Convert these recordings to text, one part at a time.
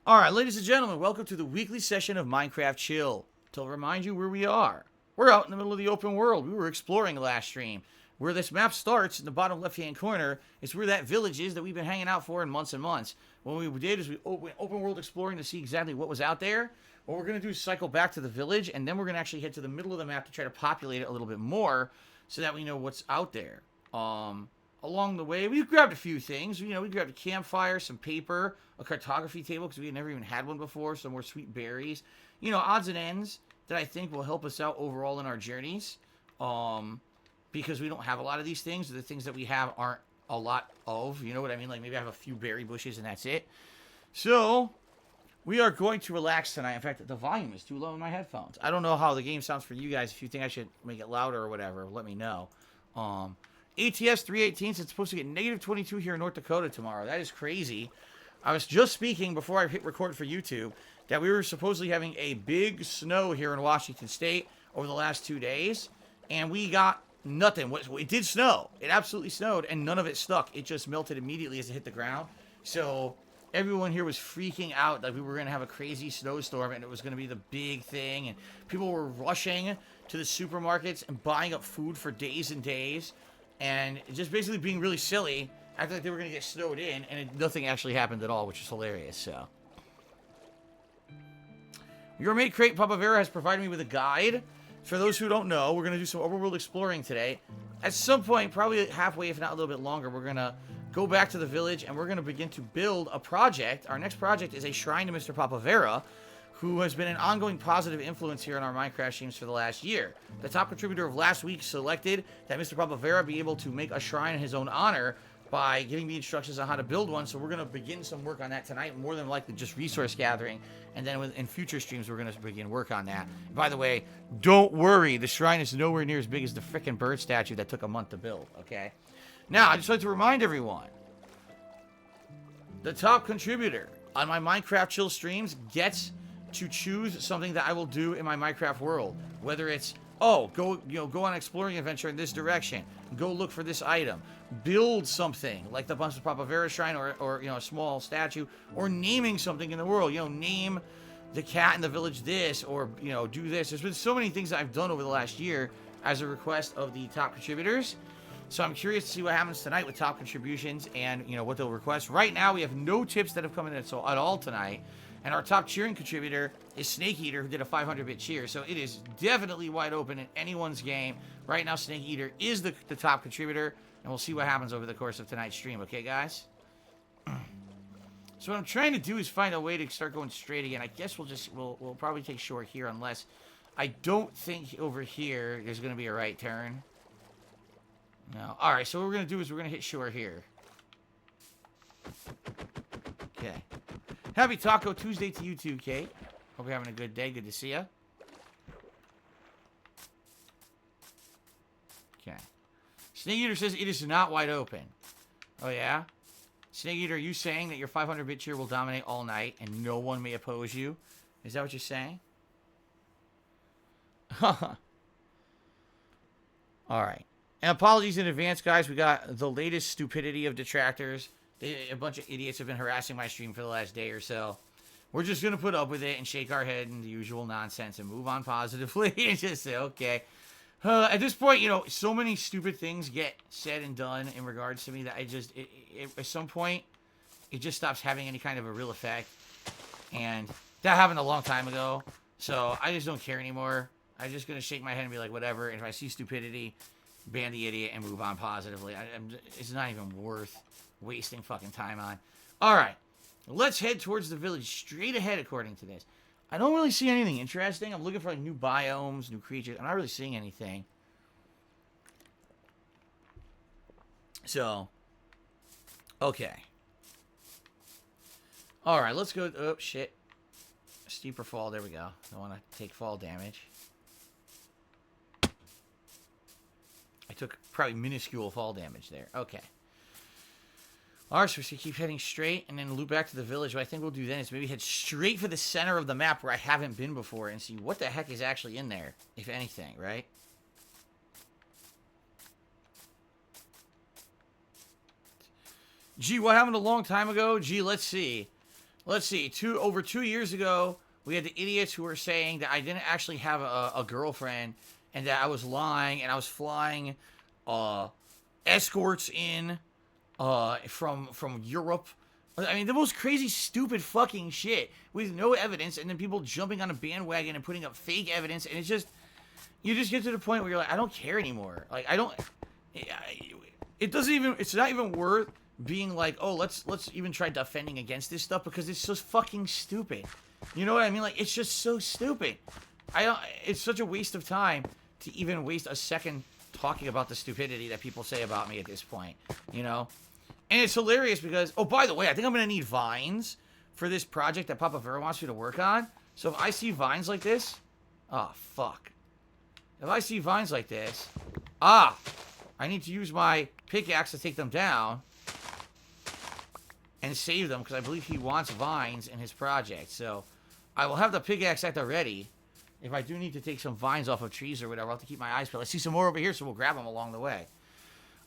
Alright, ladies and gentlemen, welcome to the weekly session of Minecraft Chill. To remind you where we are. We're out in the middle of the open world. We were exploring last stream. Where this map starts, in the bottom left-hand corner, is where that village is that we've been hanging out for in months and months. What we did is we went open world exploring to see exactly what was out there. What we're going to do is cycle back to the village, and then we're going to actually head to the middle of the map to try to populate it a little bit more so that we know what's out there. Along the way, we grabbed a few things. You know, we grabbed a campfire, some paper, a cartography table, because we had never even had one before, some more sweet berries. You know, odds and ends that I think will help us out overall in our journeys. Because we don't have a lot of these things. The things that we have aren't a lot of. You know what I mean? Like, maybe I have a few berry bushes and that's it. So, we are going to relax tonight. In fact, the volume is too low in my headphones. I don't know how the game sounds for you guys. If you think I should make it louder or whatever, let me know. ATS 318, it's supposed to get negative 22 here in North Dakota tomorrow. That is crazy. I was just speaking before I hit record for YouTube that we were supposedly having a big snow here in Washington State over the last 2 days. And we got nothing. It did snow. It absolutely snowed, and none of it stuck. It just melted immediately as it hit the ground. So everyone here was freaking out that we were going to have a crazy snowstorm, and it was going to be the big thing. And people were rushing to the supermarkets and buying up food for days and days. And just basically being really silly, acting like they were going to get snowed in, and nothing actually happened at all, which is hilarious, so. Your mate Crate Papa Vera has provided me with a guide. For those who don't know, we're going to do some overworld exploring today. At some point, probably halfway, if not a little bit longer, we're going to go back to the village, and we're going to begin to build a project. Our next project is a shrine to Mr. Papa Vera, who has been an ongoing positive influence here in our Minecraft streams for the last year. The top contributor of last week selected that Mr. Papa Vera be able to make a shrine in his own honor by giving me instructions on how to build one, so we're going to begin some work on that tonight, more than likely just resource gathering, and then in future streams we're going to begin work on that. By the way, don't worry, the shrine is nowhere near as big as the frickin' bird statue that took a month to build, okay? Now, I'd just like to remind everyone, the top contributor on my Minecraft Chill streams gets to choose something that I will do in my Minecraft world. Whether it's, go on an exploring adventure in this direction. Go look for this item. Build something, like the Mr. Papa Vera shrine, or a small statue. Or naming something in the world. Name the cat in the village this, or, do this. There's been so many things that I've done over the last year as a request of the top contributors. So I'm curious to see what happens tonight with top contributions and, what they'll request. Right now, we have no tips that have come in at all tonight. And our top cheering contributor is Snake Eater, who did a 500-bit cheer. So it is definitely wide open in anyone's game. Right now, Snake Eater is the top contributor. And we'll see what happens over the course of tonight's stream. Okay, guys? So what I'm trying to do is find a way to start going straight again. I guess we'll probably take short here, unless I don't think over here there's going to be a right turn. No. Alright, so what we're going to do is we're going to hit short here. Okay. Happy Taco Tuesday to you too, Kate. Hope you're having a good day. Good to see you. Okay. Snake Eater says it is not wide open. Oh, yeah? Snake Eater, are you saying that your 500-bit cheer will dominate all night and no one may oppose you? Is that what you're saying? Alright. And apologies in advance, guys. We got the latest stupidity of detractors. A bunch of idiots have been harassing my stream for the last day or so. We're just going to put up with it and shake our head in the usual nonsense and move on positively and just say, okay. At this point, so many stupid things get said and done in regards to me that at some point, it just stops having any kind of a real effect. And that happened a long time ago. So I just don't care anymore. I'm just going to shake my head and be like, whatever. And if I see stupidity, ban the idiot and move on positively. It's not even worth wasting fucking time on. Alright. Let's head towards the village straight ahead according to this. I don't really see anything interesting. I'm looking for new biomes, new creatures. I'm not really seeing anything. So. Okay. Alright, let's go. Oh, shit. Steeper fall. There we go. Don't want to take fall damage. I took probably minuscule fall damage there. Okay. Alright, so we keep heading straight and then loop back to the village. What I think we'll do then is maybe head straight for the center of the map where I haven't been before and see what the heck is actually in there, if anything, right? Gee, what happened a long time ago? Gee, let's see. let's see, over 2 years ago, we had the idiots who were saying that I didn't actually have a girlfriend and that I was lying and I was flying escorts in from Europe. I mean, the most crazy, stupid fucking shit with no evidence, and then people jumping on a bandwagon and putting up fake evidence, and it's just, you just get to the point where you're like, I don't care anymore. Like, I don't, it doesn't even, it's not even worth being like, oh, let's even try defending against this stuff, because it's so fucking stupid. You know what I mean? Like, it's just so stupid. It's such a waste of time to even waste a second talking about the stupidity that people say about me at this point, you know? And it's hilarious because, oh, by the way, I think I'm going to need vines for this project that Papa Vera wants me to work on. So if I see vines like this, oh, fuck. If I see vines like this, I need to use my pickaxe to take them down and save them, because I believe he wants vines in his project. So I will have the pickaxe at the ready. If I do need to take some vines off of trees or whatever, I'll have to keep my eyes peeled. I see some more over here, so we'll grab them along the way.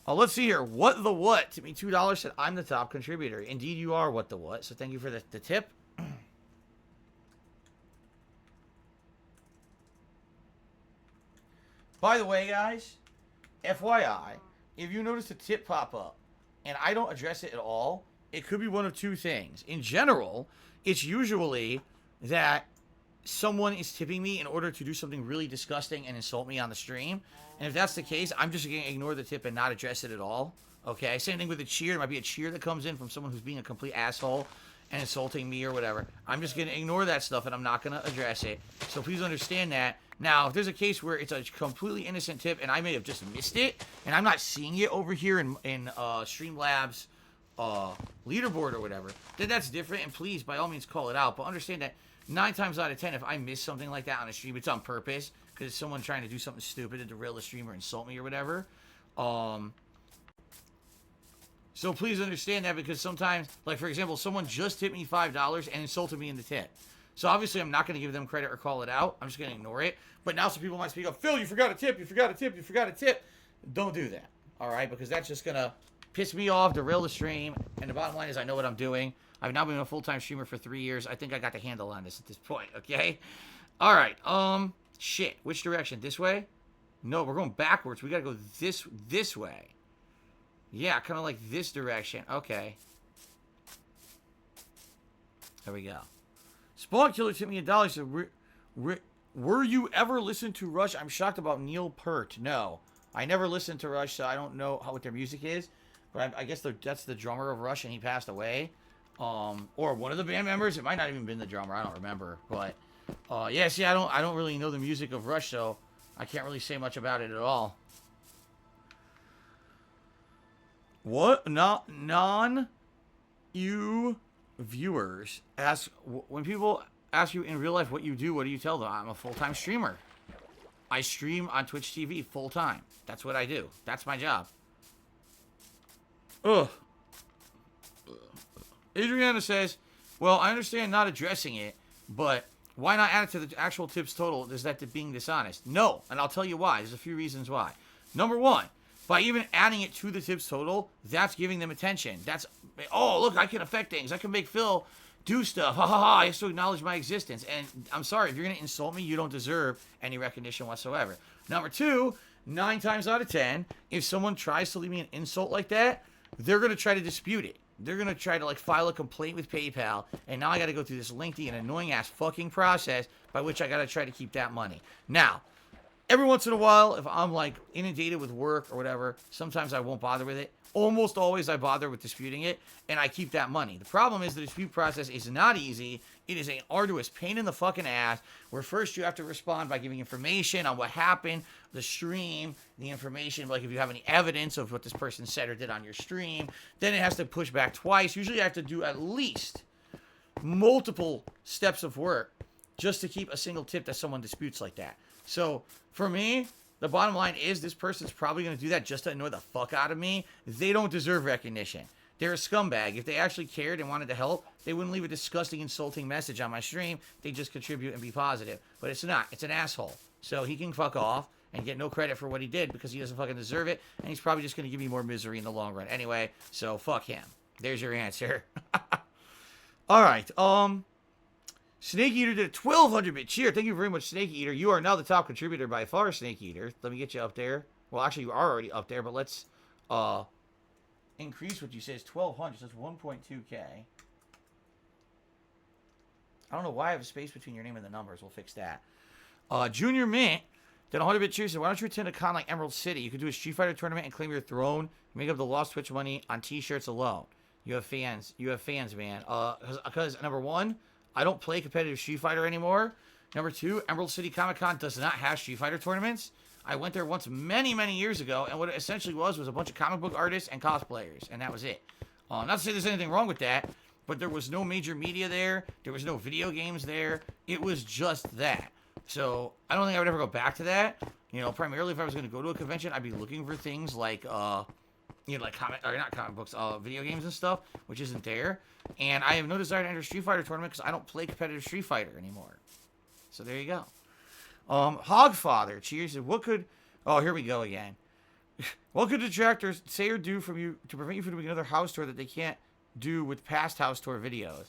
Let's see here. What the what? Tip me $2 said I'm the top contributor. Indeed, you are what the what. So thank you for the tip. By the way, guys, FYI, if you notice a tip pop up and I don't address it at all, it could be one of two things. In general, it's usually that someone is tipping me in order to do something really disgusting and insult me on the stream. And if that's the case, I'm just going to ignore the tip and not address it at all. Okay? Same thing with a cheer. There might be a cheer that comes in from someone who's being a complete asshole and insulting me or whatever. I'm just going to ignore that stuff and I'm not going to address it. So please understand that. Now, if there's a case where it's a completely innocent tip and I may have just missed it and I'm not seeing it over here in Streamlabs leaderboard or whatever, then that's different. And please, by all means, call it out. But understand that 9 times out of 10, if I miss something like that on a stream, it's on purpose, because it's someone trying to do something stupid to derail the stream or insult me or whatever. So please understand that, because sometimes, like for example, someone just tipped me $5 and insulted me in the tip. So obviously I'm not going to give them credit or call it out. I'm just going to ignore it. But now some people might speak up, Phil, you forgot a tip, you forgot a tip, you forgot a tip. Don't do that, all right? Because that's just going to piss me off, derail the stream. And the bottom line is I know what I'm doing. I've now been a full-time streamer for 3 years. I think I got the handle on this at this point, okay? All right, shit. Which direction? This way? No, we're going backwards. We got to go this way. Yeah, kind of like this direction. Okay. There we go. Spawn Killer tipped me $1. Said, were you ever listened to Rush? I'm shocked about Neil Peart. No, I never listened to Rush, so I don't know what their music is. But I guess that's the drummer of Rush, and he passed away. Or one of the band members. It might not even been the drummer. I don't remember. But yeah, see, I don't really know the music of Rush, so I can't really say much about it at all. What? You viewers ask, when people ask you in real life what you do you tell them? I'm a full-time streamer. I stream on Twitch TV full-time. That's what I do. That's my job. Ugh. Adriana says, well, I understand not addressing it, but why not add it to the actual tips total? Is that being dishonest? No, and I'll tell you why. There's a few reasons why. Number one, by even adding it to the tips total, that's giving them attention. That's, oh, look, I can affect things. I can make Phil do stuff. Ha ha ha, I have to acknowledge my existence. And I'm sorry, if you're going to insult me, you don't deserve any recognition whatsoever. Number two, 9 times out of 10, if someone tries to leave me an insult like that, they're going to try to dispute it. They're going to try to, like, file a complaint with PayPal, and now I got to go through this lengthy and annoying-ass fucking process by which I got to try to keep that money. Now, every once in a while, if I'm, like, inundated with work or whatever, sometimes I won't bother with it. Almost always I bother with disputing it, and I keep that money. The problem is the dispute process is not easy. It is an arduous pain in the fucking ass, where first you have to respond by giving information on what happened, the stream, the information, like if you have any evidence of what this person said or did on your stream. Then it has to push back twice. Usually I have to do at least multiple steps of work just to keep a single tip that someone disputes like that. So for me, the bottom line is this person's probably going to do that just to annoy the fuck out of me. They don't deserve recognition. They're a scumbag. If they actually cared and wanted to help, they wouldn't leave a disgusting, insulting message on my stream. They just contribute and be positive. But it's not. It's an asshole. So he can fuck off and get no credit for what he did because he doesn't fucking deserve it. And he's probably just going to give me more misery in the long run. Anyway, so fuck him. There's your answer. All right. Snake Eater did a 1200-bit cheer. Thank you very much, Snake Eater. You are now the top contributor by far, Snake Eater. Let me get you up there. Well, actually, you are already up there, but let's increase what you say is 1200. So that's 1.2K. I don't know why I have a space between your name and the numbers. We'll fix that. Junior Mint did a 100-bit cheer. So why don't you attend a con like Emerald City? You could do a Street Fighter tournament and claim your throne. Make up the lost Twitch money on T-shirts alone. You have fans. You have fans, man. Because number one, I don't play competitive Street Fighter anymore. Number two, Emerald City Comic Con does not have Street Fighter tournaments. I went there once many, many years ago, and what it essentially was a bunch of comic book artists and cosplayers, and that was it. Not to say there's anything wrong with that, but there was no major media there. There was no video games there. It was just that. So I don't think I would ever go back to that. You know, primarily if I was going to go to a convention, I'd be looking for things like, like not comic books, video games and stuff, which isn't there. And I have no desire to enter a Street Fighter tournament because I don't play competitive Street Fighter anymore. So there you go. Hogfather, cheers. What could... Oh, here we go again. What could detractors say or do from you to prevent you from doing another house tour that they can't do with past house tour videos?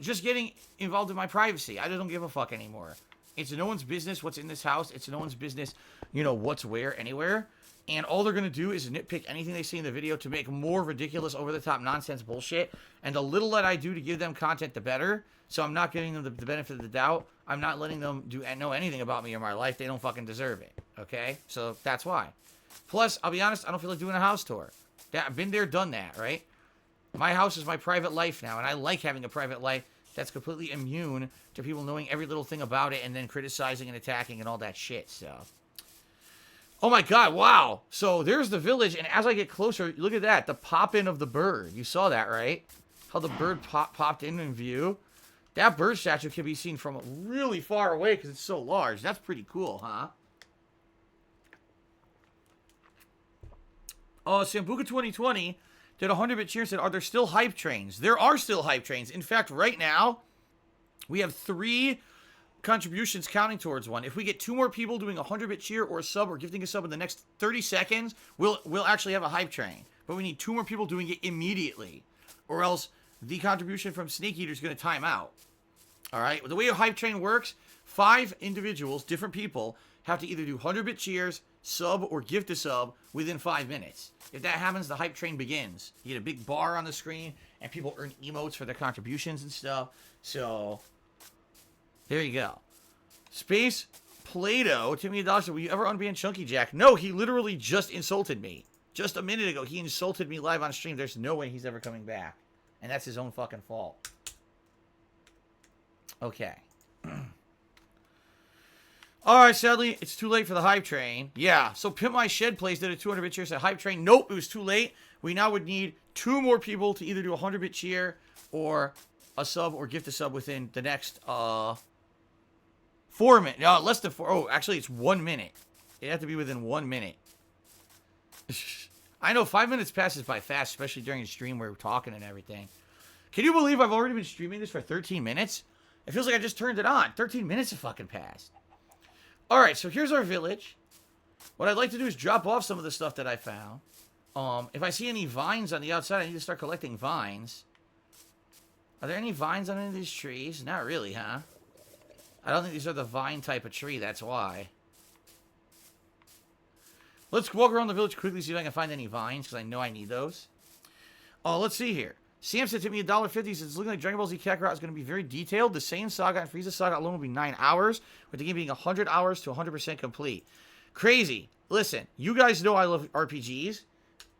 Just getting involved in my privacy. I just don't give a fuck anymore. It's no one's business what's in this house. It's no one's business, what's where, anywhere. And all they're going to do is nitpick anything they see in the video to make more ridiculous, over-the-top nonsense bullshit. And the little that I do to give them content, the better. So I'm not giving them the benefit of the doubt. I'm not letting them know anything about me or my life. They don't fucking deserve it. Okay? So that's why. Plus, I'll be honest, I don't feel like doing a house tour. I've been there, done that, right? My house is my private life now, and I like having a private life that's completely immune to people knowing every little thing about it and then criticizing and attacking and all that shit, so... Oh my god, wow. So there's the village, and as I get closer, look at that. The pop-in of the bird. You saw that, right? How the bird popped in view. That bird statue can be seen from really far away because it's so large. That's pretty cool, huh? Sambuca 2020 did a 100-bit cheer and said, are there still hype trains? There are still hype trains. In fact, right now, we have 3... contributions counting towards one. If we get 2 more people doing a 100-bit cheer or a sub or gifting a sub in the next 30 seconds, we'll actually have a hype train. But we need 2 more people doing it immediately, or else the contribution from Snake Eater is going to time out. All right? The way a hype train works, 5 individuals, different people, have to either do 100-bit cheers, sub, or gift a sub within 5 minutes. If that happens, the hype train begins. You get a big bar on the screen, and people earn emotes for their contributions and stuff. So... there you go. Space Play-Doh, Timmy $1 said, will you ever unban Chunky Jack? No, he literally just insulted me. Just a minute ago, he insulted me live on stream. There's no way he's ever coming back. And that's his own fucking fault. Okay. Alright, sadly, it's too late for the hype train. Yeah, so Pimp My Shed Plays did a 200-bit cheer, said hype train. Nope, it was too late. We now would need 2 more people to either do a 100-bit cheer or a sub or gift a sub within the next, 4 minutes. No, less than 4. Oh, actually, it's 1 minute. It have to be within 1 minute. I know 5 minutes passes by fast, especially during a stream where we're talking and everything. Can you believe I've already been streaming this for 13 minutes? It feels like I just turned it on. 13 minutes have fucking passed. Alright, so here's our village. What I'd like to do is drop off some of the stuff that I found. If I see any vines on the outside, I need to start collecting vines. Are there any vines on any of these trees? Not really, huh? I don't think these are the vine type of tree, that's why. Let's walk around the village quickly, see if I can find any vines, because I know I need those. Let's see here. Sam said to me $1.50, says it's looking like Dragon Ball Z Kakarot is going to be very detailed. The Saiyan Saga and Frieza Saga alone will be 9 hours, with the game being 100 hours to 100% complete. Crazy. Listen, you guys know I love RPGs,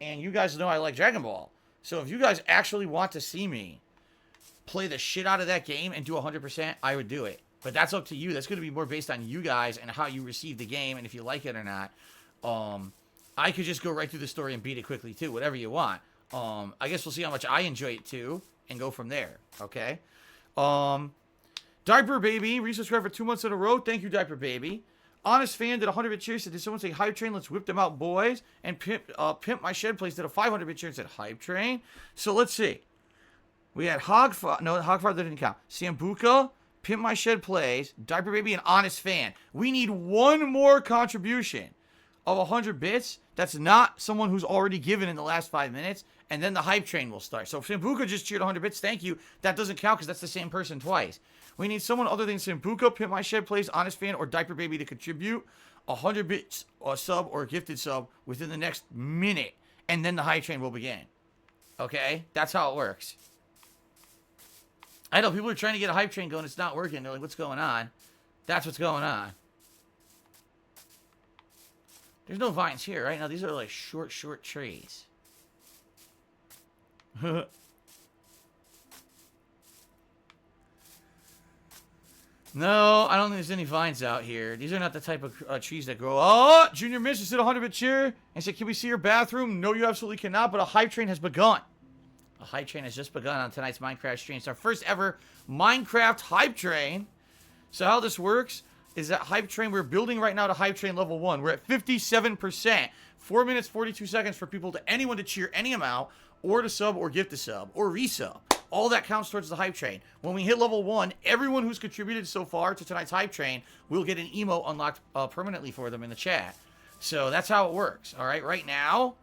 and you guys know I like Dragon Ball. So if you guys actually want to see me play the shit out of that game and do 100%, I would do it. But that's up to you. That's going to be more based on you guys and how you receive the game and if you like it or not. I could just go right through the story and beat it quickly too, whatever you want. I guess we'll see how much I enjoy it too and go from there, okay? Diaper Baby, resubscribed for 2 months in a row. Thank you, Diaper Baby. Honest Fan did a 100-bit cheer, said, did someone say Hype Train? Let's whip them out, boys. And Pimp My Shed Place did a 500-bit cheer and said Hype Train. So let's see. We had Hogfather didn't count. Sambuca, Pimp My Shed Plays, Diaper Baby, and Honest Fan. We need 1 more contribution of 100 bits. That's not someone who's already given in the last 5 minutes. and then the hype train will start. So if Sambuca just cheered 100 bits, thank you. That doesn't count because that's the same person twice. We need someone other than Sambuca, Pimp My Shed Plays, Honest Fan, or Diaper Baby to contribute 100 bits, a sub, or a gifted sub within the next minute, and then the hype train will begin. Okay? That's how it works. I know people are trying to get a hype train going. It's not working. They're like, what's going on? That's what's going on. There's no vines here, right? Now, these are like short trees. No, I don't think there's any vines out here. These are not the type of trees that grow. Oh, Junior Miss just did a 100-bit cheer and said, can we see your bathroom? No, you absolutely cannot, but a hype train has begun. A hype train has just begun on tonight's Minecraft stream. It's our first ever Minecraft hype train. So how this works is that hype train, we're building right now to hype train level 1. We're at 57%. 4 minutes, 42 seconds for anyone to cheer any amount, or to sub, or gift a sub, or resub. All that counts towards the hype train. When we hit level 1, everyone who's contributed so far to tonight's hype train will get an emote unlocked permanently for them in the chat. So that's how it works. All right, right now,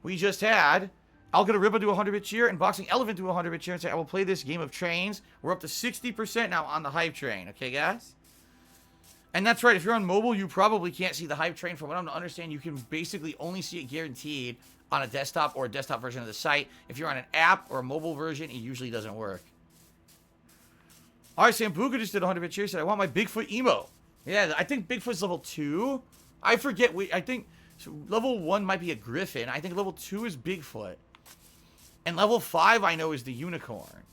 we just had Algoribba do a 100-bit cheer and Boxing Elephant do a 100-bit cheer and say, I will play this game of trains. We're up to 60% now on the hype train. Okay, guys? And that's right. If you're on mobile, you probably can't see the hype train. From what I'm to understand, you can basically only see it guaranteed on a desktop or a desktop version of the site. If you're on an app or a mobile version, it usually doesn't work. All right, Sambuca just did a 100-bit cheer. Said, I want my Bigfoot emo. Yeah, I think Bigfoot's level 2. I forget. I think level 1 might be a Griffin. I think level 2 is Bigfoot. And level 5, I know, is the unicorn.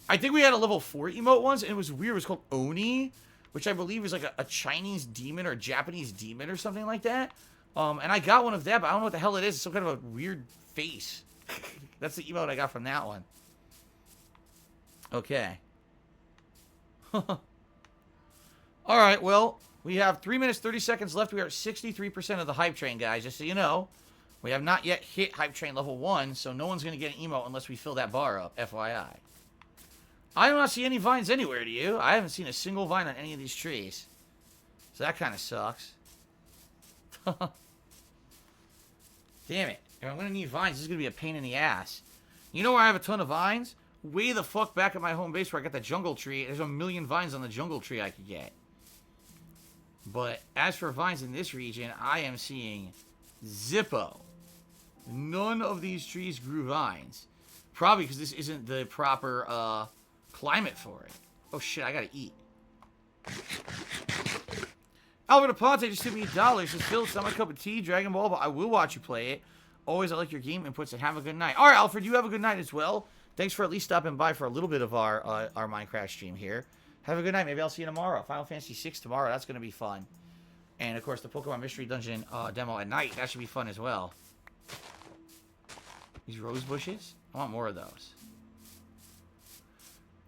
I think we had a level 4 emote once, and it was weird. It was called Oni, which I believe is like a Chinese demon or a Japanese demon or something like that. And I got one of that, but I don't know what the hell it is. It's some kind of a weird face. That's the emote I got from that one. Okay. All right, well, we have 3 minutes, 30 seconds left. We are at 63% of the hype train, guys, just so you know. We have not yet hit hype train level 1, so no one's going to get an emote unless we fill that bar up, FYI. I do not see any vines anywhere, do you? I haven't seen a single vine on any of these trees. So that kind of sucks. Damn it. If I'm going to need vines, this is going to be a pain in the ass. You know where I have a ton of vines? Way the fuck back at my home base where I got the jungle tree. There's 1,000,000 vines on the jungle tree I could get. But as for vines in this region, I am seeing zippo. None of these trees grew vines. Probably because this isn't the proper climate for it. Oh shit, I gotta eat. Albert Aponte just sent me $1. Says, Phil, it's not my cup of tea, Dragon Ball, but I will watch you play it. Always, I like your game inputs, and have a good night. All right, Alfred, you have a good night as well. Thanks for at least stopping by for a little bit of our Minecraft stream here. Have a good night. Maybe I'll see you tomorrow. Final Fantasy VI tomorrow. That's going to be fun. And, of course, the Pokemon Mystery Dungeon demo at night. That should be fun as well. These rose bushes? I want more of those.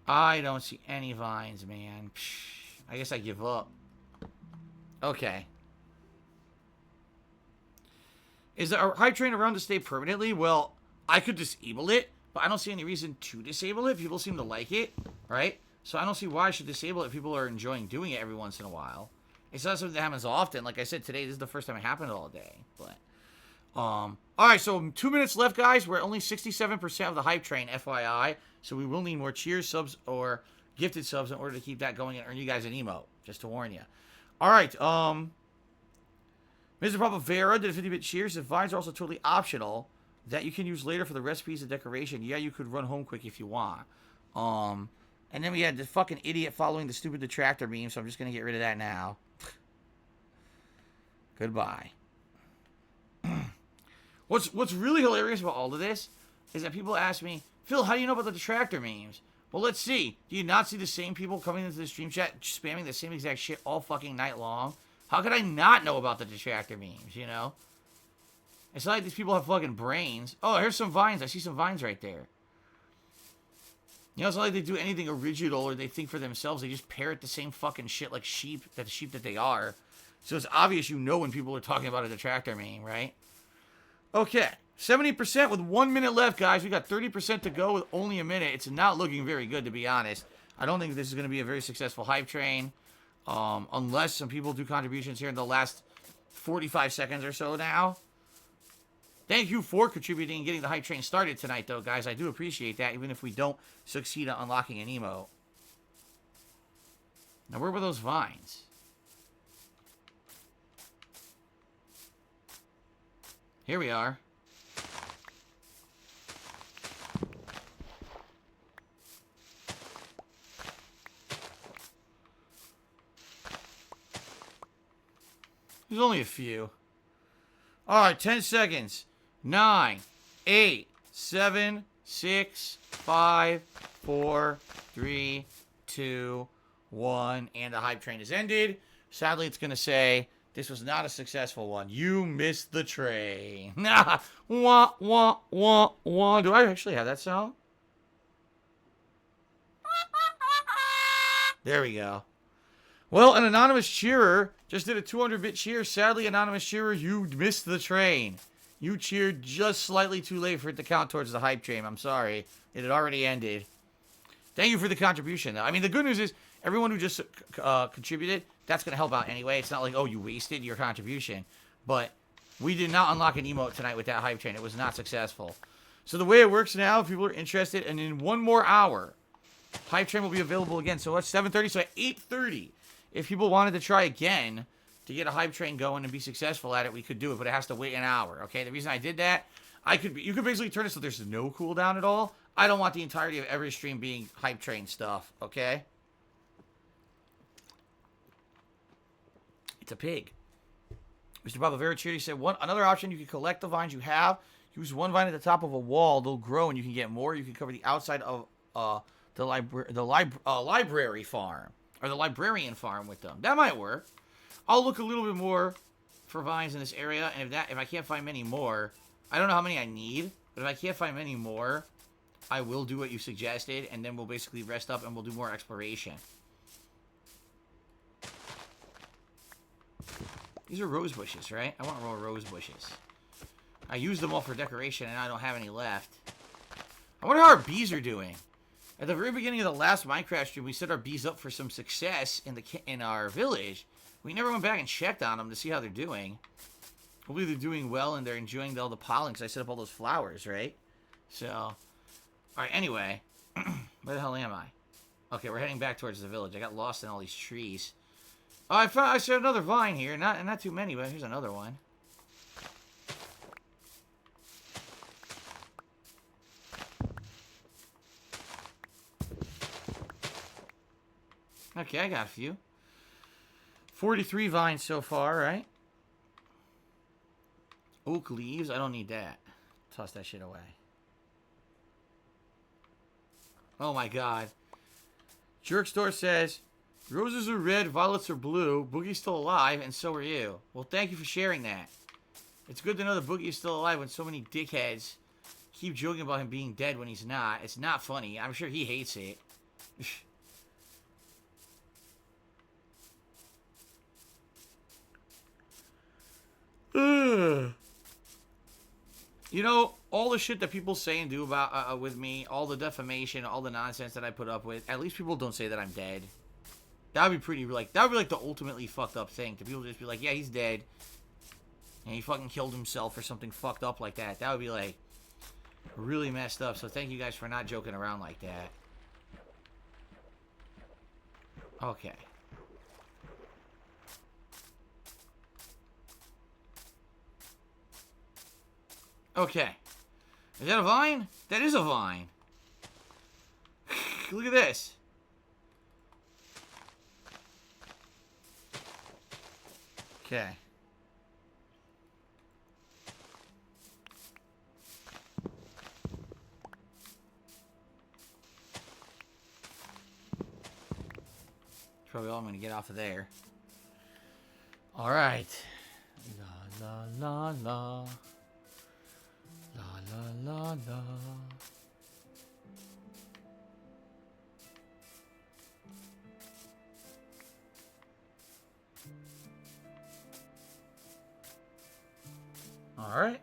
I don't see any vines, man. Psh, I guess I give up. Okay. Is our hype train around to stay permanently? Well, I could disable it, but I don't see any reason to disable it. People seem to like it, right? So I don't see why I should disable it if people are enjoying doing it every once in a while. It's not something that happens often. Like I said, today, this is the first time it happened all day. But, all right, so 2 minutes left, guys. We're at only 67% of the hype train, FYI. So we will need more cheers, subs, or gifted subs in order to keep that going and earn you guys an emote, just to warn you. All right, Mr. Papavera did a 50-bit cheers. The vines are also totally optional that you can use later for the recipes and decoration. Yeah, you could run home quick if you want. And then we had the fucking idiot following the stupid detractor meme, so I'm just going to get rid of that now. Goodbye. What's really hilarious about all of this is that people ask me, Phil, how do you know about the detractor memes? Well, let's see. Do you not see the same people coming into the stream chat spamming the same exact shit all fucking night long? How could I not know about the detractor memes, you know? It's not like these people have fucking brains. Oh, here's some vines. I see some vines right there. You know, it's not like they do anything original or they think for themselves. They just parrot the same fucking shit like sheep that they are. So it's obvious you know when people are talking about a detractor meme, right? Okay. 70% with 1 minute left, guys. We got 30% to go with only a minute. It's not looking very good, to be honest. I don't think this is going to be a very successful hype train. Unless some people do contributions here in the last 45 seconds or so now. Thank you for contributing and getting the hype train started tonight, though, guys. I do appreciate that, even if we don't succeed at unlocking an emote. Now, where were those vines? Here we are. There's only a few. All right, 10 seconds. 9, 8, 7, 6, 5, 4, 3, 2, 1. And the hype train has ended. Sadly, it's going to say, this was not a successful one. You missed the train. Wah, wah, wah, wah. Do I actually have that sound? There we go. Well, an anonymous cheerer just did a 200-bit cheer. Sadly, anonymous cheerer, you missed the train. You cheered just slightly too late for it to count towards the hype train. I'm sorry. It had already ended. Thank you for the contribution, though. I mean, the good news is everyone who just contributed, that's going to help out anyway. It's not like, oh, you wasted your contribution. But we did not unlock an emote tonight with that hype train. It was not successful. So the way it works now, if people are interested, and in 1 more hour, hype train will be available again. So it's 7:30, so at 8:30. If people wanted to try again to get a hype train going and be successful at it, we could do it, but it has to wait an hour, okay? The reason I did that, you could basically turn it so there's no cooldown at all. I don't want the entirety of every stream being hype train stuff, okay? It's a pig. Mr. Baba Veracity said, another option, you can collect the vines you have. Use one vine at the top of a wall. They'll grow, and you can get more. You can cover the outside of the library farm. Or the librarian farm with them. That might work. I'll look a little bit more for vines in this area. And if I can't find many more, I don't know how many I need. But if I can't find many more, I will do what you suggested. And then we'll basically rest up and we'll do more exploration. These are rose bushes, right? I want more rose bushes. I used them all for decoration and I don't have any left. I wonder how our bees are doing. At the very beginning of the last Minecraft stream, we set our bees up for some success in our village. We never went back and checked on them to see how they're doing. Hopefully they're doing well and they're enjoying all the pollen because I set up all those flowers, right? So, alright, anyway. Where the hell am I? Okay, we're heading back towards the village. I got lost in all these trees. Oh, I saw another vine here. Not too many, but here's another one. Okay, I got a few. 43 vines so far, right? Oak leaves. I don't need that. Toss that shit away. Oh my god. Jerkstore says, roses are red, violets are blue. Boogie's still alive, and so are you. Well, thank you for sharing that. It's good to know that Boogie is still alive when so many dickheads keep joking about him being dead when he's not. It's not funny. I'm sure he hates it. You know, all the shit that people say and do about with me, all the defamation, all the nonsense that I put up with, at least people don't say that I'm dead. That would be pretty, like, that would be like the ultimately fucked up thing. To people just be like, yeah, he's dead. And he fucking killed himself or something fucked up like that. That would be, like, really messed up. So thank you guys for not joking around like that. Okay. Okay. Is that a vine? That is a vine. Look at this. Okay. Probably all I'm going to get off of there. All right. La, la, la, la. La, la, la, la. All right.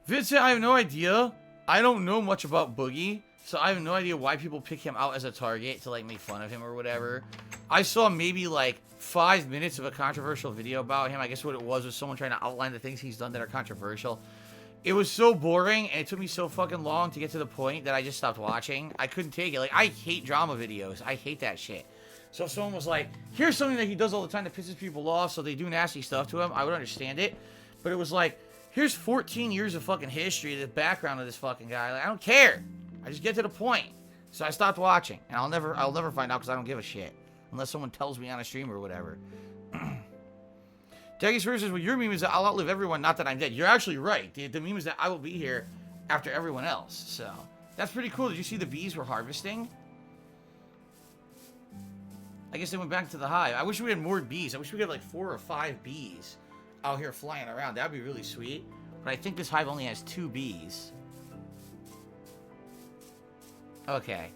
Vincent, I have no idea. I don't know much about Boogie, So I have no idea why people pick him out as a target to, like, make fun of him or whatever. I saw maybe, like, 5 minutes of a controversial video about him. I guess what it was someone trying to outline the things he's done that are controversial. It was so boring, and it took me so fucking long to get to the point that I just stopped watching. I couldn't take it. Like, I hate drama videos. I hate that shit. So if someone was like, here's something that he does all the time that pisses people off, so they do nasty stuff to him, I would understand it. But it was like, here's 14 years of fucking history, the background of this fucking guy. Like, I don't care. I just get to the point. So I stopped watching. And I'll never find out because I don't give a shit. Unless someone tells me on a stream or whatever. Deggy's versus, well, your meme is that I'll outlive everyone, not that I'm dead. You're actually right. The meme is that I will be here after everyone else. So, that's pretty cool. Did you see the bees were harvesting? I guess they went back to the hive. I wish we had more bees. I wish we had like 4 or 5 bees out here flying around. That'd be really sweet. But I think this hive only has 2 bees. Okay.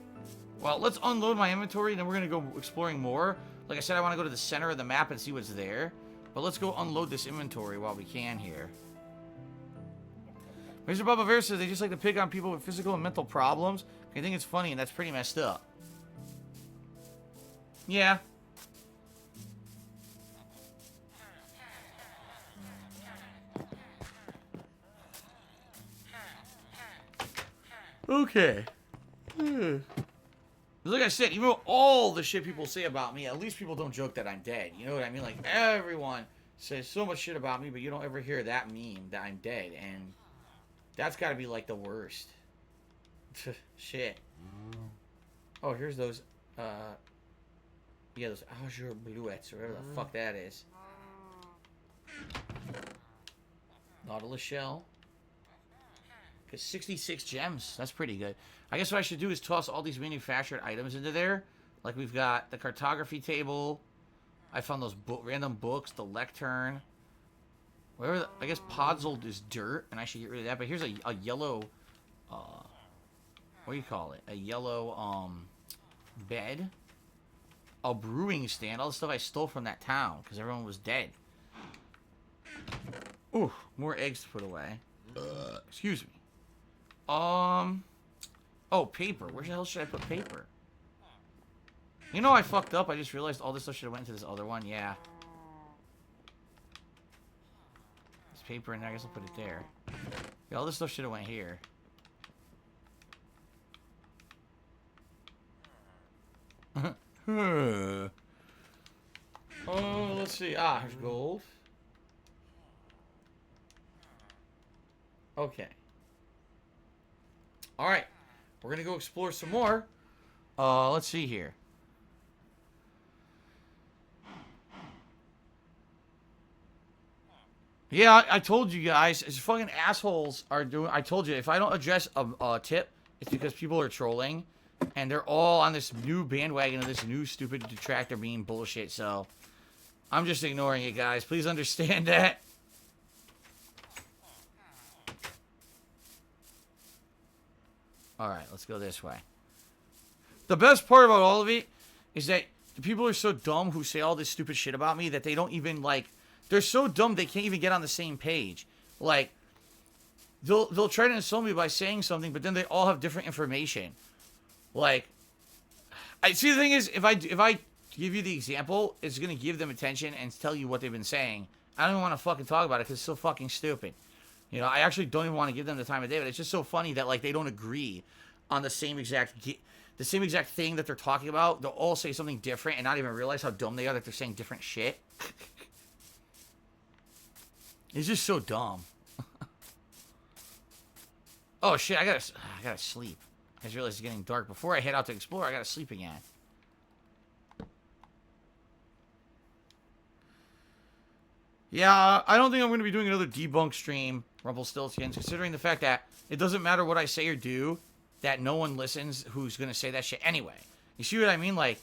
Well, let's unload my inventory, and then we're going to go exploring more. Like I said, I want to go to the center of the map and see what's there. But let's go unload this inventory while we can here. Mr. Bubba Bear says they just like to pick on people with physical and mental problems. I think it's funny, and that's pretty messed up. Yeah. Okay. Like I said, even with all the shit people say about me, at least people don't joke that I'm dead. You know what I mean? Like, everyone says so much shit about me, but you don't ever hear that meme that I'm dead. And that's got to be, like, the worst. Shit. Oh, here's those, yeah, those azure bluets, or whatever the fuck that is. Nautilus shell. 66 gems. That's pretty good. I guess what I should do is toss all these manufactured items into there. Like, we've got the cartography table. I found those random books. The lectern. Whatever. I guess Podzold is dirt, and I should get rid of that. But here's a yellow... what do you call it? A yellow, bed. A brewing stand. All the stuff I stole from that town, because everyone was dead. Ooh, more eggs to put away. Excuse me. Oh, paper. Where the hell should I put paper? You know I fucked up. I just realized all this stuff should have went into this other one. Yeah. There's paper in there. I guess I'll put it there. Yeah, all this stuff should have went here. Oh, let's see. Ah, here's gold. Okay. Alright. We're going to go explore some more. Let's see here. Yeah, I told you guys. As fucking assholes are doing... I told you, if I don't address a tip, it's because people are trolling. And they're all on this new bandwagon of this new stupid detractor meme bullshit. So, I'm just ignoring it, guys. Please understand that. Alright, let's go this way. The best part about all of it is that the people are so dumb who say all this stupid shit about me that they don't even, like... They're so dumb they can't even get on the same page. Like, they'll try to insult me by saying something, but then they all have different information. Like, I see the thing is, if I give you the example, it's going to give them attention and tell you what they've been saying. I don't even want to fucking talk about it because it's so fucking stupid. You know, I actually don't even want to give them the time of day, but it's just so funny that, like, they don't agree on the same exact thing that they're talking about. They'll all say something different and not even realize how dumb they are that they're saying different shit. It's just so dumb. Oh, shit, I gotta sleep. I just realized it's getting dark. Before I head out to explore, I gotta sleep again. Yeah, I don't think I'm going to be doing another debunk stream, Rumpelstiltskin, considering the fact that it doesn't matter what I say or do, that no one listens who's going to say that shit anyway. You see what I mean? Like,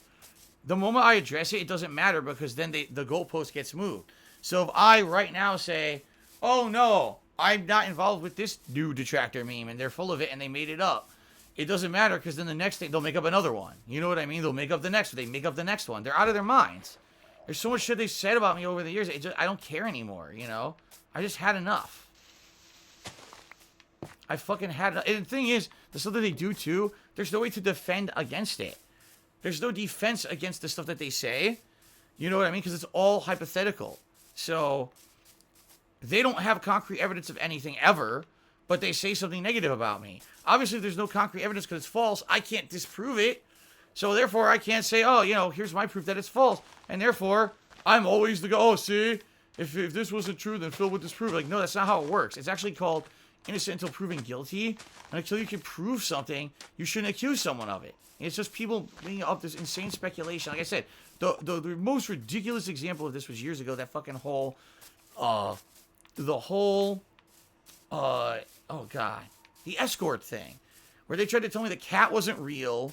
the moment I address it, it doesn't matter because then the goalpost gets moved. So if I right now say, oh no, I'm not involved with this new detractor meme and they're full of it and they made it up, it doesn't matter because then the next thing, they'll make up another one. You know what I mean? They'll make up the next one. They make up the next one. They're out of their minds. There's so much shit they said about me over the years. I don't care anymore, you know? I just had enough. I fucking had enough. And the thing is, the stuff that they do too, there's no way to defend against it. There's no defense against the stuff that they say. You know what I mean? Because it's all hypothetical. So they don't have concrete evidence of anything ever, but they say something negative about me. Obviously, there's no concrete evidence because it's false. I can't disprove it. So therefore, I can't say, oh, you know, here's my proof that it's false. And therefore, I'm always the guy, oh, see, if this wasn't true, then Phil would disprove it. Like, no, that's not how it works. It's actually called innocent until proven guilty. And until you can prove something, you shouldn't accuse someone of it. It's just people bringing up this insane speculation. Like I said, the most ridiculous example of this was years ago, that fucking whole, oh God, the escort thing, where they tried to tell me the cat wasn't real,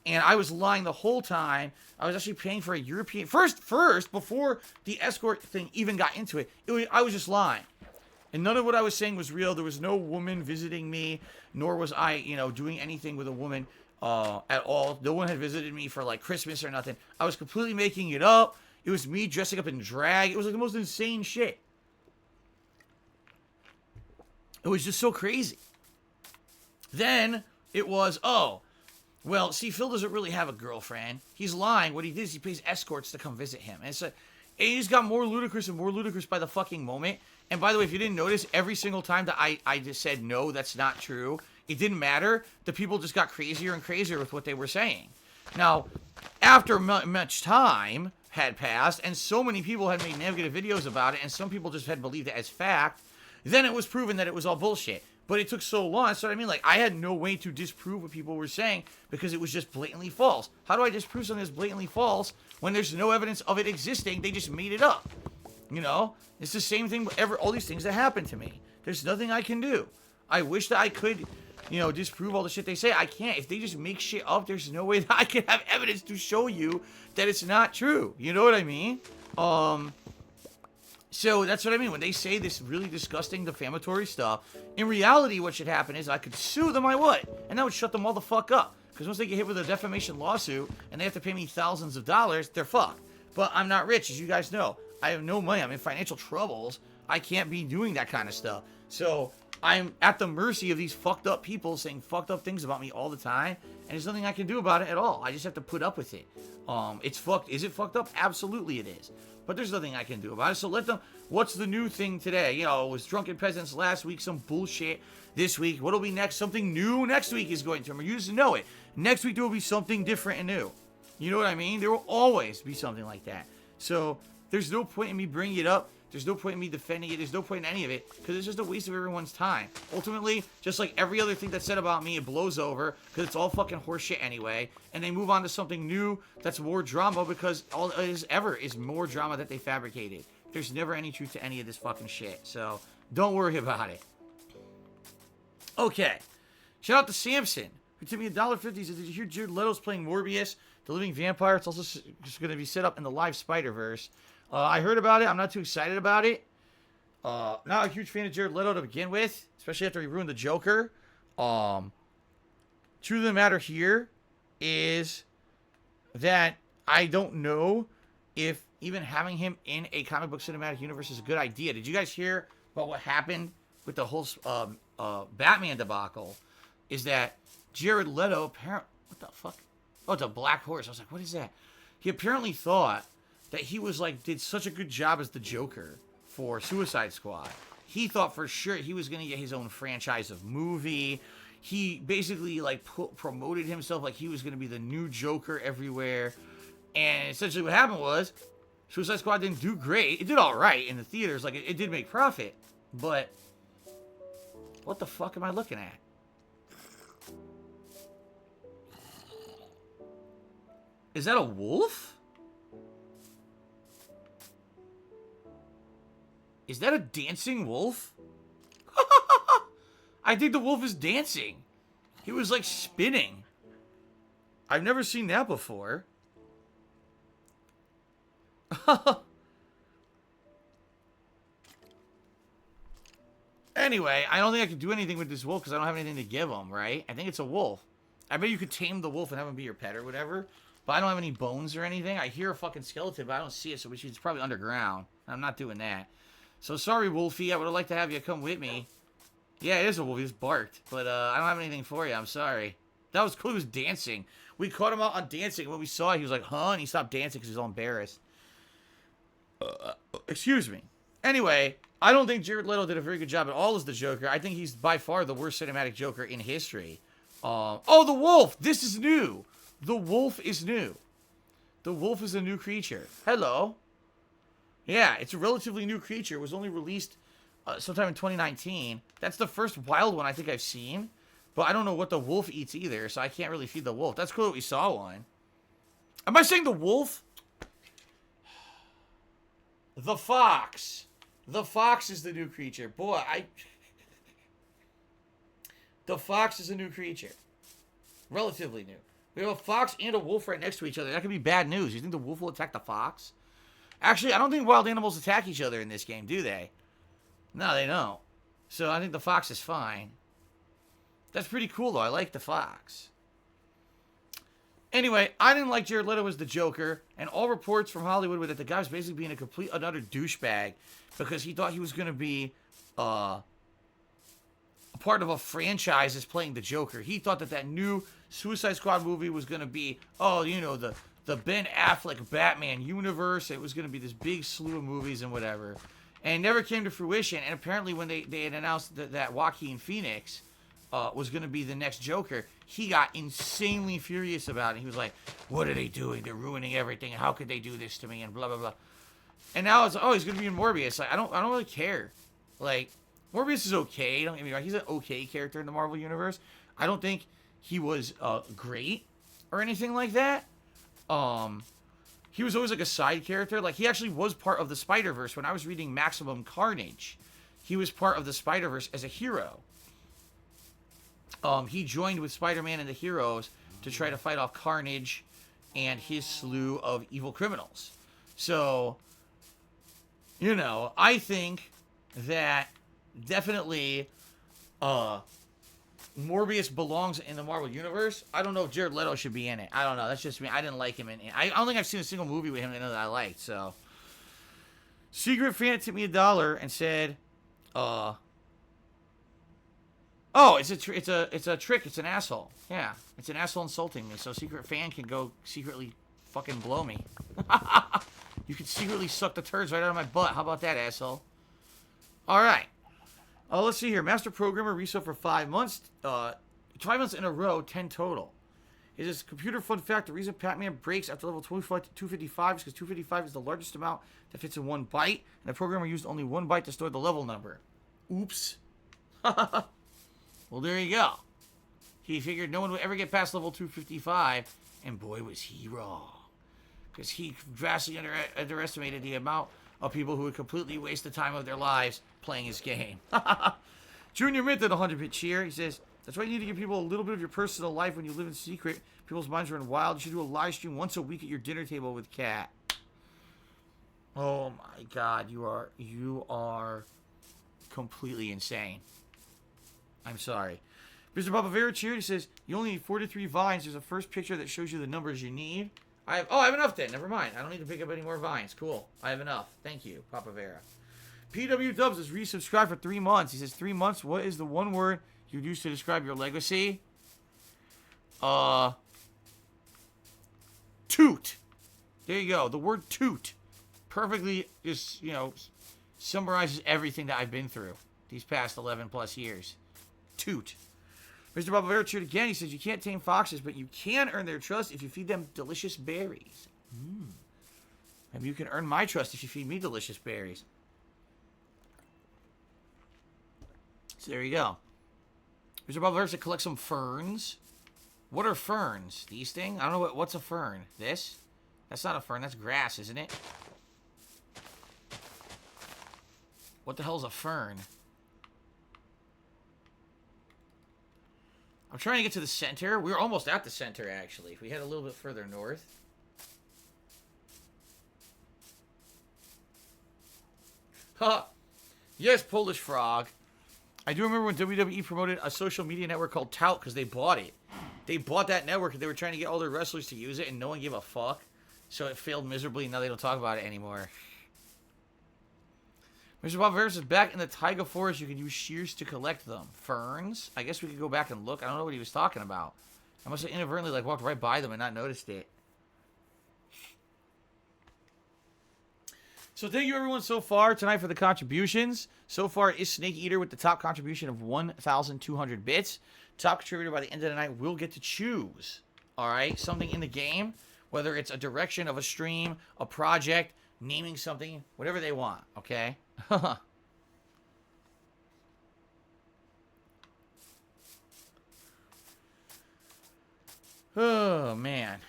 and I was lying the whole time. I was actually paying for a European, first, before the escort thing even got into it, I was just lying. And none of what I was saying was real. There was no woman visiting me, nor was I, you know, doing anything with a woman at all. No one had visited me for, like, Christmas or nothing. I was completely making it up. It was me dressing up in drag. It was, like, the most insane shit. It was just so crazy. Then it was, oh, well, see, Phil doesn't really have a girlfriend. He's lying. What he did is he pays escorts to come visit him. And it just got more ludicrous and more ludicrous by the fucking moment. And by the way, if you didn't notice, every single time that I just said, no, that's not true, it didn't matter. The people just got crazier and crazier with what they were saying. Now, after much time had passed, and so many people had made negative videos about it, and some people just had believed it as fact, then it was proven that it was all bullshit. But it took so long, so I mean, like, I had no way to disprove what people were saying because it was just blatantly false. How do I disprove something that's blatantly false when there's no evidence of it existing? They just made it up. You know? It's the same thing with all these things that happen to me. There's nothing I can do. I wish that I could, you know, disprove all the shit they say. I can't. If they just make shit up, there's no way that I can have evidence to show you that it's not true. You know what I mean? So that's what I mean. When they say this really disgusting, defamatory stuff, in reality, what should happen is I could sue them, I would. And that would shut them all the fuck up. Because once they get hit with a defamation lawsuit and they have to pay me thousands of dollars, they're fucked. But I'm not rich, as you guys know. I have no money. I'm in financial troubles. I can't be doing that kind of stuff. So I'm at the mercy of these fucked up people saying fucked up things about me all the time. And there's nothing I can do about it at all. I just have to put up with it. It's fucked. Is it fucked up? Absolutely it is. But there's nothing I can do about it. So let them. What's the new thing today? You know, it was drunken peasants last week. Some bullshit this week. What'll be next? Something new next week is going to. You just know it. Next week there will be something different and new. You know what I mean? There will always be something like that. So there's no point in me bringing it up. There's no point in me defending it. There's no point in any of it because it's just a waste of everyone's time. Ultimately, just like every other thing that's said about me, it blows over because it's all fucking horseshit anyway. And they move on to something new that's more drama because all it is ever is more drama that they fabricated. There's never any truth to any of this fucking shit. So don't worry about it. Okay. Shout out to Samson, who took me $1.50. He said, did you hear Jared Leto's playing Morbius, the living vampire? It's also just going to be set up in the live Spider-Verse. I heard about it. I'm not too excited about it. Not a huge fan of Jared Leto to begin with, especially after he ruined the Joker. Truth of the matter here is that I don't know if even having him in a comic book cinematic universe is a good idea. Did you guys hear about what happened with the whole Batman debacle? Is that Jared Leto apparently... What the fuck? Oh, it's a black horse. I was like, what is that? He apparently thought that he was like, did such a good job as the Joker for Suicide Squad. He thought for sure he was going to get his own franchise of movie. He basically like promoted himself like he was going to be the new Joker everywhere. And essentially what happened was Suicide Squad didn't do great. It did all right in the theaters. Like it did make profit. But what the fuck am I looking at? Is that a wolf? Is that a dancing wolf? I think the wolf is dancing. He was like spinning. I've never seen that before. Anyway, I don't think I could do anything with this wolf because I don't have anything to give him, right? I think it's a wolf. I bet you could tame the wolf and have him be your pet or whatever. But I don't have any bones or anything. I hear a fucking skeleton, but I don't see it, so it's probably underground. I'm not doing that. So sorry, Wolfie. I would have liked to have you come with me. Yeah, it is a wolf. He just barked. But I don't have anything for you. I'm sorry. That was cool. He was dancing. We caught him out on dancing. When we saw it, he was like, huh? And he stopped dancing because he was all embarrassed. Excuse me. Anyway, I don't think Jared Leto did a very good job at all as the Joker. I think he's by far the worst cinematic Joker in history. Oh, the wolf. This is new. The wolf is new. The wolf is a new creature. Hello. Yeah, it's a relatively new creature. It was only released sometime in 2019. That's the first wild one I think I've seen. But I don't know what the wolf eats either, so I can't really feed the wolf. That's cool that we saw one. Am I saying the wolf? The fox. The fox is the new creature. Boy, The fox is a new creature. Relatively new. We have a fox and a wolf right next to each other. That could be bad news. You think the wolf will attack the fox? Actually, I don't think wild animals attack each other in this game, do they? No, they don't. So I think the fox is fine. That's pretty cool, though. I like the fox. Anyway, I didn't like Jared Leto as the Joker, and all reports from Hollywood were that the guy was basically being a complete and utter douchebag because he thought he was going to be a part of a franchise as playing the Joker. He thought that new Suicide Squad movie was going to be, the Ben Affleck Batman universe. It was going to be this big slew of movies and whatever. And it never came to fruition. And apparently when they had announced that Joaquin Phoenix was going to be the next Joker, he got insanely furious about it. He was like, what are they doing? They're ruining everything. How could they do this to me? And blah, blah, blah. And now it's, he's going to be in Morbius. Like, I don't really care. Like, Morbius is okay. Don't get me wrong. He's an okay character in the Marvel Universe. I don't think he was great or anything like that. He was always like a side character. Like, he actually was part of the Spider-Verse. When I was reading Maximum Carnage, he was part of the Spider-Verse as a hero. He joined with Spider-Man and the Heroes to try to fight off Carnage and his slew of evil criminals. So, I think that definitely Morbius belongs in the Marvel Universe. I don't know if Jared Leto should be in it. I don't know. That's just me. I didn't like him in it. I don't think I've seen a single movie with him that I liked. So, Secret Fan tipped me $1 and said, it's a trick. It's an asshole. Yeah, it's an asshole insulting me. So Secret Fan can go secretly fucking blow me. You can secretly suck the turds right out of my butt. How about that, asshole? All right. Let's see here. Master Programmer resale for 5 months. 5 months in a row, 10 total. It is a computer fun fact. The reason Pac-Man breaks after level 25 to 255 is because 255 is the largest amount that fits in 1 byte, and the programmer used only 1 byte to store the level number. Oops. Well, there you go. He figured no one would ever get past level 255, and boy, was he wrong. Because he vastly underestimated the amount of people who would completely waste the time of their lives playing his game. Junior Mint did a 100-bit cheer. He says, that's why you need to give people a little bit of your personal life when you live in secret. People's minds run wild. You should do a live stream once a week at your dinner table with Kat. Oh my God, you are completely insane. I'm sorry. Mr. Papavera cheered. He says, you only need 43 vines. There's a first picture that shows you the numbers you need. I have enough then. Never mind. I don't need to pick up any more vines. Cool. I have enough. Thank you, Papavera. PW Dubs is resubscribed for 3 months. He says, 3 months, what is the one word you'd use to describe your legacy? Toot. There you go. The word toot perfectly just, summarizes everything that I've been through these past 11 plus years. Toot. Mr. Papavera cheered again. He says, you can't tame foxes, but you can earn their trust if you feed them delicious berries. Maybe you can earn my trust if you feed me delicious berries. So there you go. Mr. Papavera said, collect some ferns. What are ferns? These things? I don't know what's a fern. This? That's not a fern. That's grass, isn't it? What the hell is a fern? I'm trying to get to the center. We're almost at the center, actually. If we head a little bit further north. Ha! Yes, Polish Frog. I do remember when WWE promoted a social media network called Tout because they bought it. They bought that network and they were trying to get all their wrestlers to use it and no one gave a fuck. So it failed miserably and now they don't talk about it anymore. Mr. Papavera says, back in the taiga forest, you can use shears to collect them. Ferns? I guess we could go back and look. I don't know what he was talking about. I must have inadvertently, like, walked right by them and not noticed it. So thank you, everyone, so far tonight for the contributions. So far, it is Snake Eater with the top contribution of 1,200 bits. Top contributor by the end of the night will get to choose, all right, something in the game, whether it's a direction of a stream, a project, naming something, whatever they want, okay? Oh, man.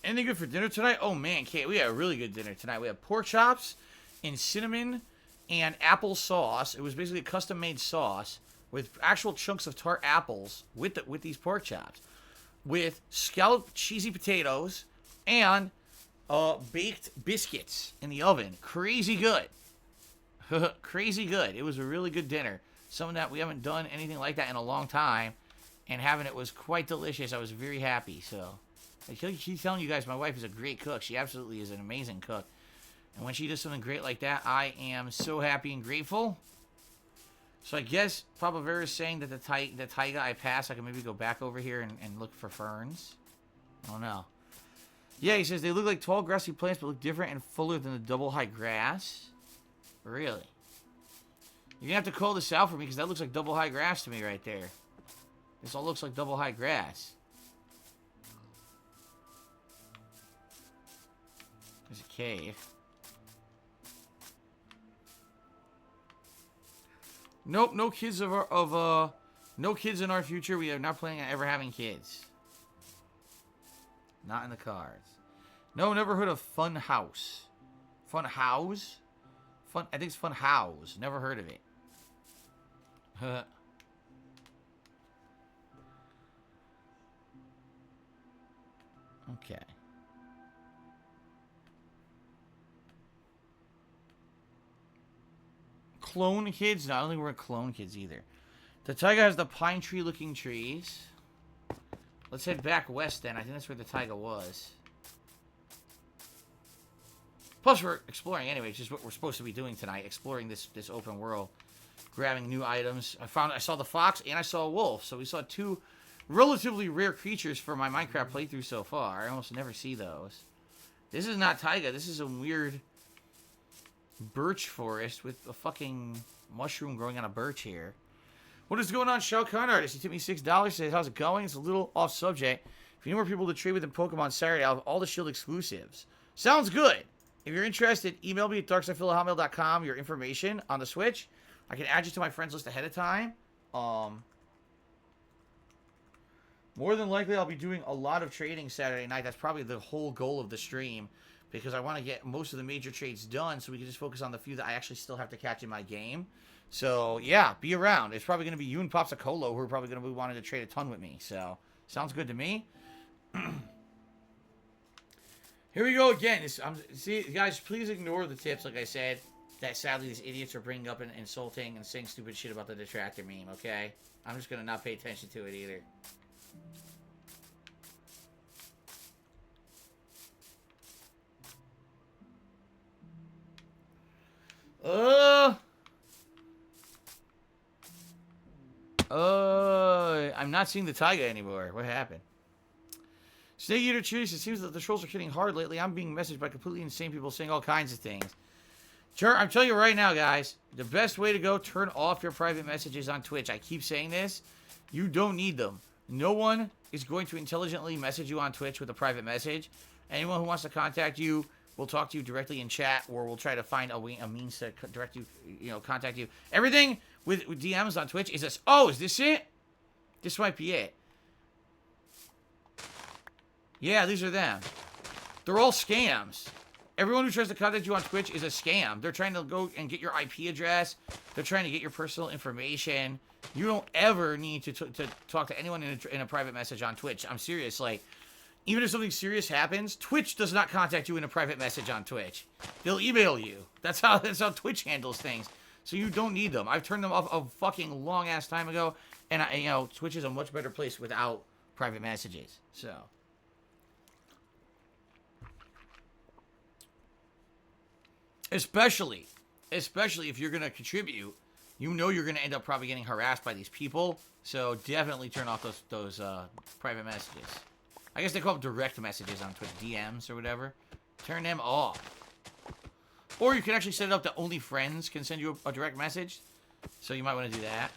Anything good for dinner tonight? Oh, man, Kate, we had a really good dinner tonight. We had pork chops and cinnamon and apple sauce. It was basically a custom-made sauce with actual chunks of tart apples with these pork chops, with scalloped cheesy potatoes and baked biscuits in the oven. Crazy good. Crazy good. It was a really good dinner. Something that we haven't done anything like that in a long time, and having it was quite delicious. I was very happy, so... I keep telling you guys, my wife is a great cook. She absolutely is an amazing cook. And when she does something great like that, I am so happy and grateful. So I guess Papa Vera is saying that the taiga I passed, I can maybe go back over here and look for ferns. I don't know. Yeah, he says they look like tall grassy plants, but look different and fuller than the double high grass. Really? You're going to have to call this out for me, because that looks like double high grass to me right there. This all looks like double high grass. There's a cave. Nope, no kids no kids in our future. We are not planning on ever having kids. Not in the cards. No, never heard of Fun House. Fun House? I think it's Fun House. Never heard of it. Okay. Clone kids? No, I don't think we're clone kids either. The taiga has the pine tree looking trees. Let's head back west then. I think that's where the taiga was. Plus we're exploring anyway, which is what we're supposed to be doing tonight. Exploring this open world. Grabbing new items. I saw the fox and I saw a wolf. So we saw two relatively rare creatures for my Minecraft playthrough so far. I almost never see those. This is not taiga. This is a weird birch forest with a fucking mushroom growing on a birch here. What is going on, Shao Kahn Artist? He tipped me $6. Says, how's it going? It's a little off subject. If you need more people to trade with in Pokemon Saturday, I'll have all the Shield exclusives. Sounds good. If you're interested, email me at darksidephil@hotmail.com your information on the Switch. I can add you to my friends list ahead of time. More than likely, I'll be doing a lot of trading Saturday night. That's probably the whole goal of the stream, because I want to get most of the major trades done so we can just focus on the few that I actually still have to catch in my game. So, yeah, be around. It's probably going to be you and Popsicolo who are probably going to be wanting to trade a ton with me. So, sounds good to me. Here we go again. See, guys, please ignore the tips, like I said, that sadly these idiots are bringing up and insulting and saying stupid shit about the detractor meme, okay? I'm just going to not pay attention to it either. I'm not seeing the taiga anymore. What happened? Snake Eater Cheers, it seems that the trolls are hitting hard lately. I'm being messaged by completely insane people saying all kinds of things. I'm telling you right now, guys, the best way to go, turn off your private messages on Twitch. I keep saying this. You don't need them. No one is going to intelligently message you on Twitch with a private message. Anyone who wants to contact you will talk to you directly in chat, or we'll try to find a means to direct you, contact you. Everything with DMs on Twitch is this. Oh, is this it? This might be it. Yeah, these are them. They're all scams. Everyone who tries to contact you on Twitch is a scam. They're trying to go and get your IP address. They're trying to get your personal information. You don't ever need to talk to anyone in a private message on Twitch. I'm serious. Like, even if something serious happens, Twitch does not contact you in a private message on Twitch. They'll email you. That's how Twitch handles things. So you don't need them. I've turned them off a fucking long ass time ago, and Twitch is a much better place without private messages. So. Especially if you're going to contribute, you know you're going to end up probably getting harassed by these people. So definitely turn off those private messages. I guess they call them direct messages on Twitter, DMs or whatever. Turn them off. Or you can actually set it up that only friends can send you a direct message. So you might want to do that.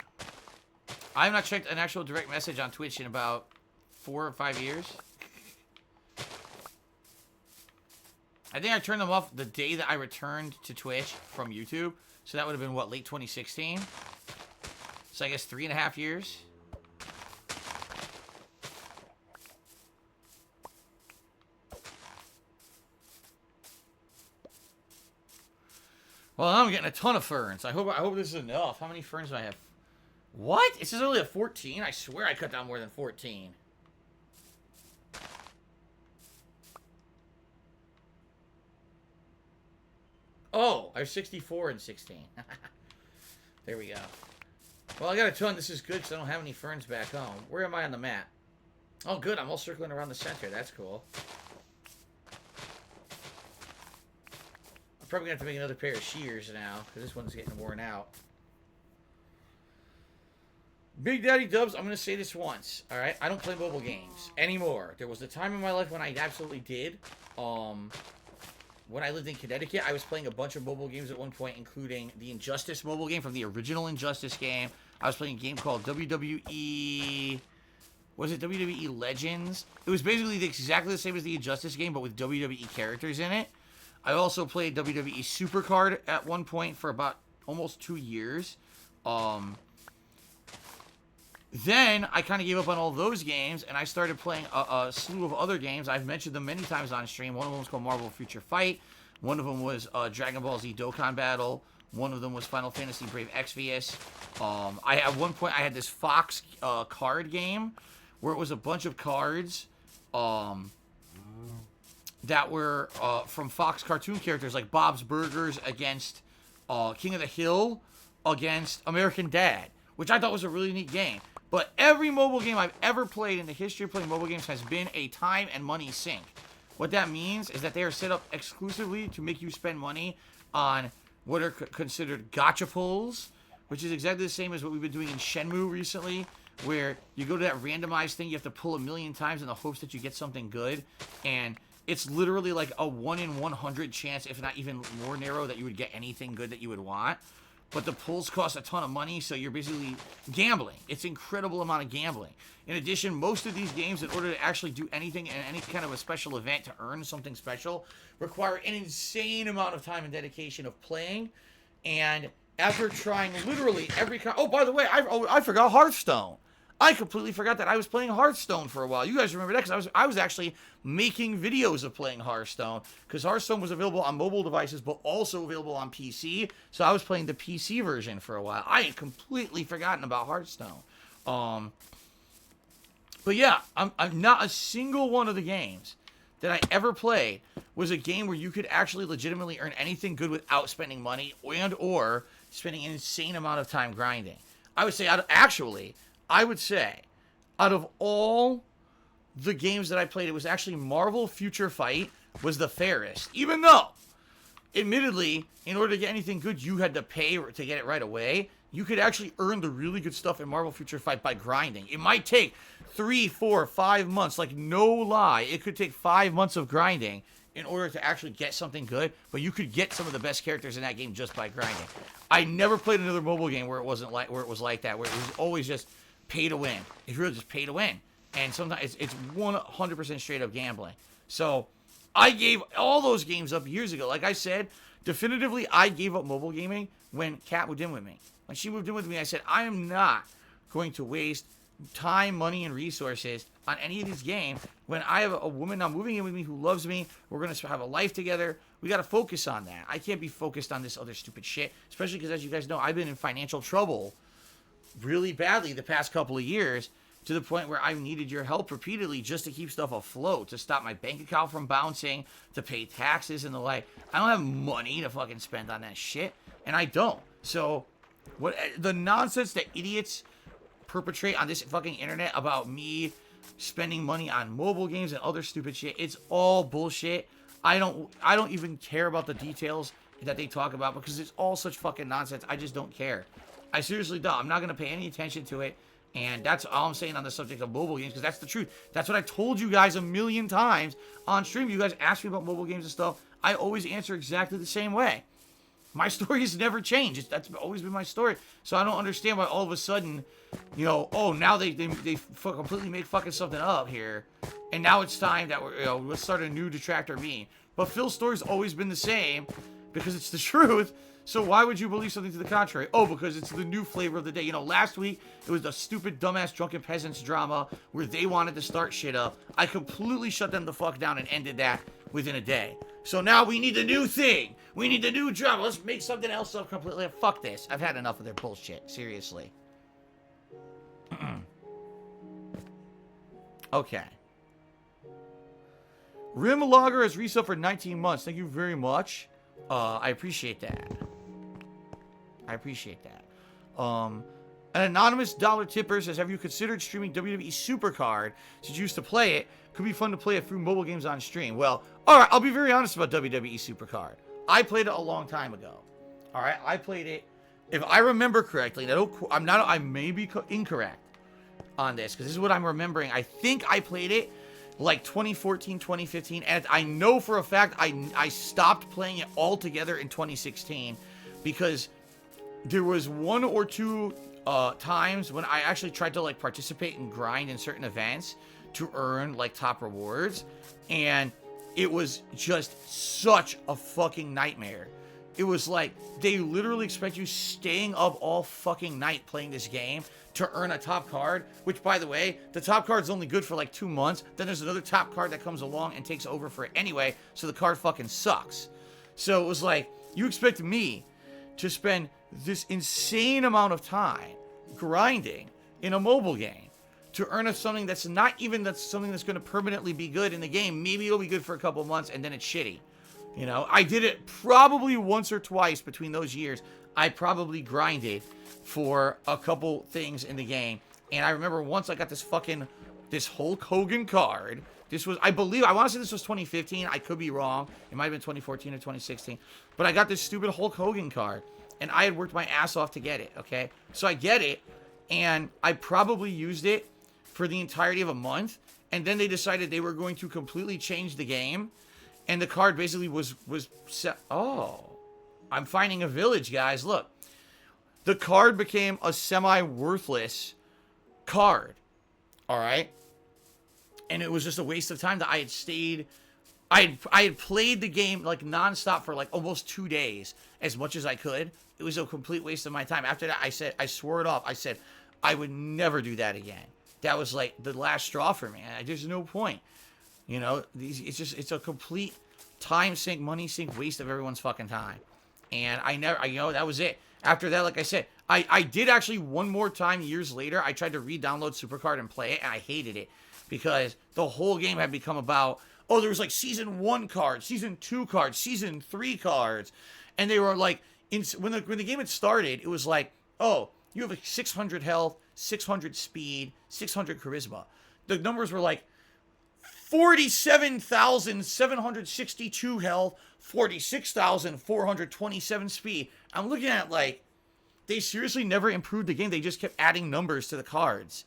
I have not checked an actual direct message on Twitch in about 4 or 5 years. I think I turned them off the day that I returned to Twitch from YouTube. So that would have been, what, late 2016? So I guess 3.5 years. Well, I'm getting a ton of ferns. I hope this is enough. How many ferns do I have? What? It says only at 14? I swear I cut down more than 14. Oh, I have 64 and 16. There we go. Well, I got a ton. This is good because I don't have any ferns back home. Where am I on the map? Oh, good. I'm all circling around the center. That's cool. I'm probably going to have to make another pair of shears now because this one's getting worn out. Big Daddy Dubs, I'm going to say this once. All right? I don't play mobile games anymore. There was a time in my life when I absolutely did. When I lived in Connecticut, I was playing a bunch of mobile games at one point, including the Injustice mobile game from the original Injustice game. I was playing a game called WWE... Was it WWE Legends? It was basically exactly the same as the Injustice game, but with WWE characters in it. I also played WWE Supercard at one point for about almost 2 years. Then I kind of gave up on all those games, and I started playing a slew of other games. I've mentioned them many times on stream. One of them was called Marvel Future Fight. One of them was Dragon Ball Z Dokkan Battle. One of them was Final Fantasy Brave Exvius. At one point, I had this Fox card game where it was a bunch of cards that were from Fox cartoon characters, like Bob's Burgers against King of the Hill against American Dad, which I thought was a really neat game. But every mobile game I've ever played in the history of playing mobile games has been a time and money sink. What that means is that they are set up exclusively to make you spend money on what are considered gacha pulls, which is exactly the same as what we've been doing in Shenmue recently, where you go to that randomized thing, you have to pull 1,000,000 times in the hopes that you get something good, and it's literally like a 1 in 100 chance, if not even more narrow, that you would get anything good that you would want. But the pulls cost a ton of money, so you're basically gambling. It's an incredible amount of gambling. In addition, most of these games, in order to actually do anything in any kind of a special event to earn something special, require an insane amount of time and dedication of playing. And after trying literally every kind... Oh, by the way, I forgot Hearthstone. I completely forgot that I was playing Hearthstone for a while. You guys remember that? Because I was actually making videos of playing Hearthstone. Because Hearthstone was available on mobile devices, but also available on PC. So I was playing the PC version for a while. I had completely forgotten about Hearthstone. But yeah, I'm not a single one of the games that I ever played was a game where you could actually legitimately earn anything good without spending money and or spending an insane amount of time grinding. I would say out of all the games that I played, it was actually Marvel Future Fight was the fairest. Even though, admittedly, in order to get anything good, you had to pay to get it right away. You could actually earn the really good stuff in Marvel Future Fight by grinding. It might take 3, 4, 5 months. Like, no lie. It could take 5 months of grinding in order to actually get something good. But you could get some of the best characters in that game just by grinding. I never played another mobile game where it was like that, where it was always just pay to win. It's really just pay to win. And sometimes it's 100% straight up gambling. So I gave all those games up years ago. Like I said, definitively, I gave up mobile gaming when Kat moved in with me. When she moved in with me, I said, I am not going to waste time, money, and resources on any of these games when I have a woman now moving in with me who loves me. We're going to have a life together. We got to focus on that. I can't be focused on this other stupid shit, especially because, as you guys know, I've been in financial trouble really badly the past couple of years, to the point where I've needed your help repeatedly just to keep stuff afloat, to stop my bank account from bouncing, to pay taxes and the like. I don't have money to fucking spend on that shit, and I don't. So, what the nonsense that idiots perpetrate on this fucking internet about me spending money on mobile games and other stupid shit, it's all bullshit. I don't even care about the details that they talk about because it's all such fucking nonsense. I just don't care. I seriously don't. I'm not going to pay any attention to it. And that's all I'm saying on the subject of mobile games, because that's the truth. That's what I told you guys a million times on stream. You guys ask me about mobile games and stuff. I always answer exactly the same way. My story has never changed. That's always been my story. So I don't understand why all of a sudden, you know, oh, now they completely made fucking something up here. And now it's time that we're, you know, let's start a new detractor meme. But Phil's story's always been the same because it's the truth. So why would you believe something to the contrary? Oh, because it's the new flavor of the day. You know, last week, it was the stupid, dumbass, drunken peasants drama where they wanted to start shit up. I completely shut them the fuck down and ended that within a day. So now we need a new thing. We need a new drama. Let's make something else up completely. Fuck this. I've had enough of their bullshit. Seriously. Okay. Rim Logger has resub for 19 months. Thank you very much. I appreciate that. I appreciate that. An anonymous dollar tipper says, have you considered streaming WWE Supercard? Since you used to play it, could be fun to play it through mobile games on stream. Well, all right, I'll be very honest about WWE Supercard. I played it a long time ago. All right, I played it. If I remember correctly, I may be incorrect on this because this is what I'm remembering. I think I played it like 2014, 2015, and I know for a fact I stopped playing it altogether in 2016 because there was one or two times when I actually tried to like participate and grind in certain events to earn like top rewards, and it was just such a fucking nightmare. It was like they literally expect you staying up all fucking night playing this game to earn a top card, which, by the way, the top card's only good for like 2 months. Then there's another top card that comes along and takes over for it anyway, so the card fucking sucks. So it was like, you expect me to spend this insane amount of time grinding in a mobile game to earn something that's not even something that's going to permanently be good in the game. Maybe it'll be good for a couple months and then it's shitty. You know, I did it probably once or twice between those years. I probably grinded for a couple things in the game. And I remember once I got this Hulk Hogan card. I want to say this was 2015. I could be wrong. It might have been 2014 or 2016. But I got this stupid Hulk Hogan card. And I had worked my ass off to get it, okay? So I get it, and I probably used it for the entirety of a month. And then they decided they were going to completely change the game. And the card basically was set. Oh, I'm finding a village, guys. Look. The card became a semi-worthless card. All right? And it was just a waste of time that I had stayed. I had played the game like nonstop for like almost 2 days as much as I could. It was a complete waste of my time. After that, I swore it off. I said, I would never do that again. That was like the last straw for me. There's no point. You know, it's a complete time sink, money sink, waste of everyone's fucking time. And that was it. After that, like I said, I did actually one more time years later. I tried to re-download Supercard and play it, and I hated it because the whole game had become about, oh, there was like Season 1 cards, Season 2 cards, Season 3 cards. And they were like, when the game had started, it was like, oh, you have a 600 health, 600 speed, 600 charisma. The numbers were like 47,762 health, 46,427 speed. I'm looking at like, they seriously never improved the game. They just kept adding numbers to the cards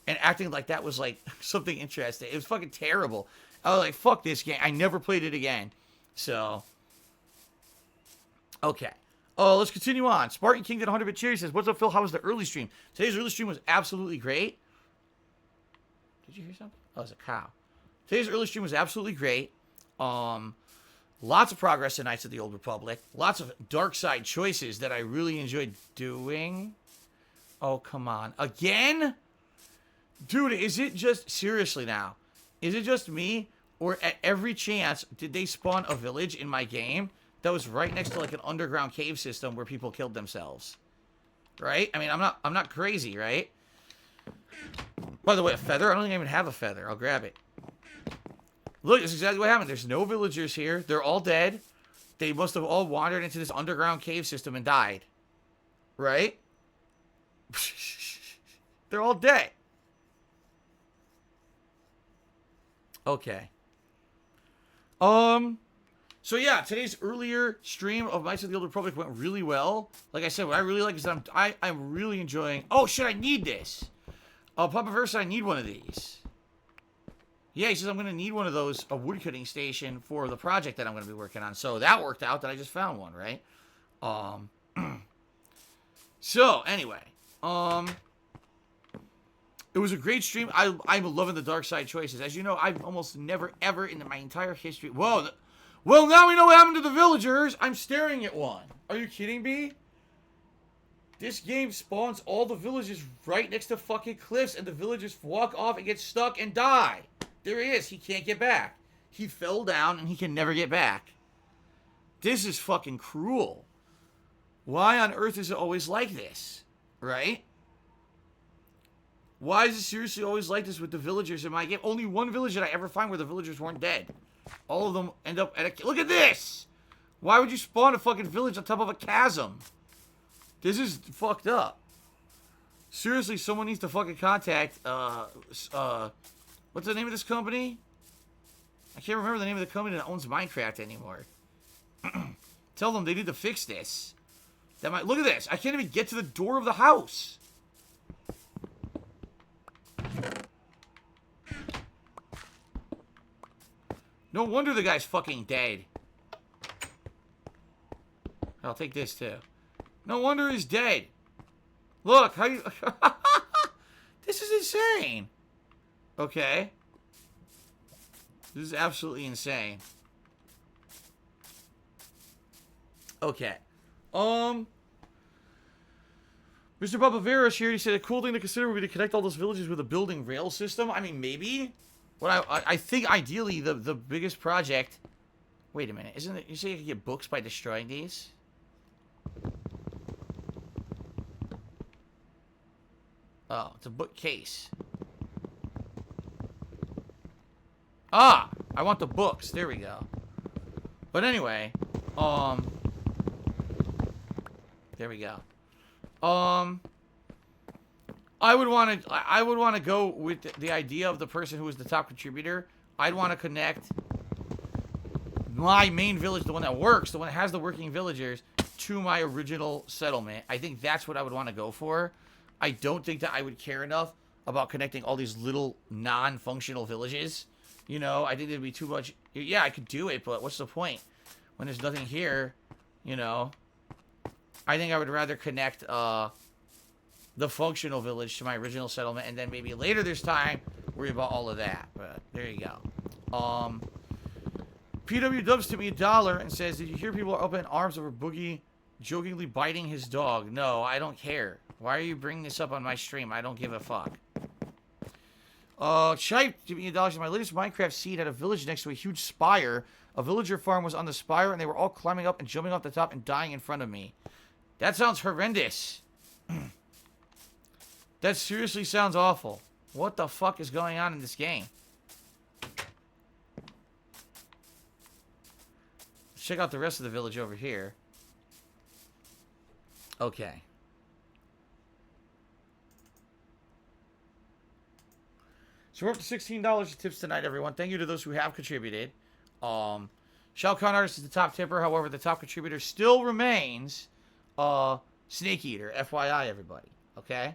and acting like that was like something interesting. It was fucking terrible. I was like, fuck this game. I never played it again. So, okay. Oh, let's continue on. Spartan King did 100-bit cherry says, what's up, Phil? How was the early stream? Today's early stream was absolutely great. Did you hear something? Oh, it's a cow. Today's early stream was absolutely great. Lots of progress in Knights of the Old Republic. Lots of dark side choices that I really enjoyed doing. Oh, come on. Again? Dude, is it just... Seriously now. Is it just me? Or at every chance, did they spawn a village in my game that was right next to like an underground cave system where people killed themselves? Right? I mean, I'm not crazy, right? By the way, a feather? I don't think I even have a feather. I'll grab it. Look, this is exactly what happened. There's no villagers here. They're all dead. They must have all wandered into this underground cave system and died. Right? They're all dead. Okay. So yeah, today's earlier stream of Knights of the Old Republic went really well. Like I said, what I really like is that I'm really enjoying. Oh shit, I need this. Papa Versa, I need one of these. Yeah, he says I'm gonna need one of those, a woodcutting station for the project that I'm gonna be working on. So that worked out that I just found one, right? So anyway, it was a great stream. I'm loving the dark side choices. As you know, I've almost never ever in my entire history. Whoa. Well, now we know what happened to the villagers. I'm staring at one. Are you kidding me? This game spawns all the villagers right next to fucking cliffs, and the villagers walk off and get stuck and die. There he is. He can't get back. He fell down, and he can never get back. This is fucking cruel. Why on earth is it always like this? Right? Why is it seriously always like this with the villagers in my game? Only one village did I ever find where the villagers weren't dead. All of them end up at a... Look at this! Why would you spawn a fucking village on top of a chasm? This is fucked up. Seriously, someone needs to fucking contact, what's the name of this company? I can't remember the name of the company that owns Minecraft anymore. Tell them they need to fix this. Look at this. I can't even get to the door of the house. No wonder the guy's fucking dead. I'll take this too. No wonder he's dead. Look, how you... This is insane. Okay. This is absolutely insane. Okay. Mr. Papavera here, he said a cool thing to consider would be to connect all those villages with a building rail system. I mean, maybe. What I think ideally the biggest project... Wait a minute. Isn't it... You say you can get books by destroying these? Oh, it's a bookcase. Ah! I want the books. There we go. But anyway, there we go. I would want to go with the idea of the person who is the top contributor. I'd want to connect my main village, the one that works, the one that has the working villagers, to my original settlement. I think that's what I would want to go for. I don't think that I would care enough about connecting all these little non-functional villages. You know, I think there'd be too much. Yeah, I could do it, but what's the point when there's nothing here? You know, I think I would rather connect the functional village to my original settlement, and then maybe later there's time worry about all of that. But there you go. PW Dubs to me $1 and says, "Did you hear people are up in arms over Boogie jokingly biting his dog?" No, I don't care. Why are you bringing this up on my stream? I don't give a fuck. Chipe to me $1. My latest Minecraft seed had a village next to a huge spire. A villager farm was on the spire, and they were all climbing up and jumping off the top and dying in front of me. That sounds horrendous. That seriously sounds awful. What the fuck is going on in this game? Let's check out the rest of the village over here. Okay. So we're up to $16 in tips tonight, everyone. Thank you to those who have contributed. Shao Kahn Artist is the top tipper. However, the top contributor still remains Snake Eater. FYI, everybody. Okay?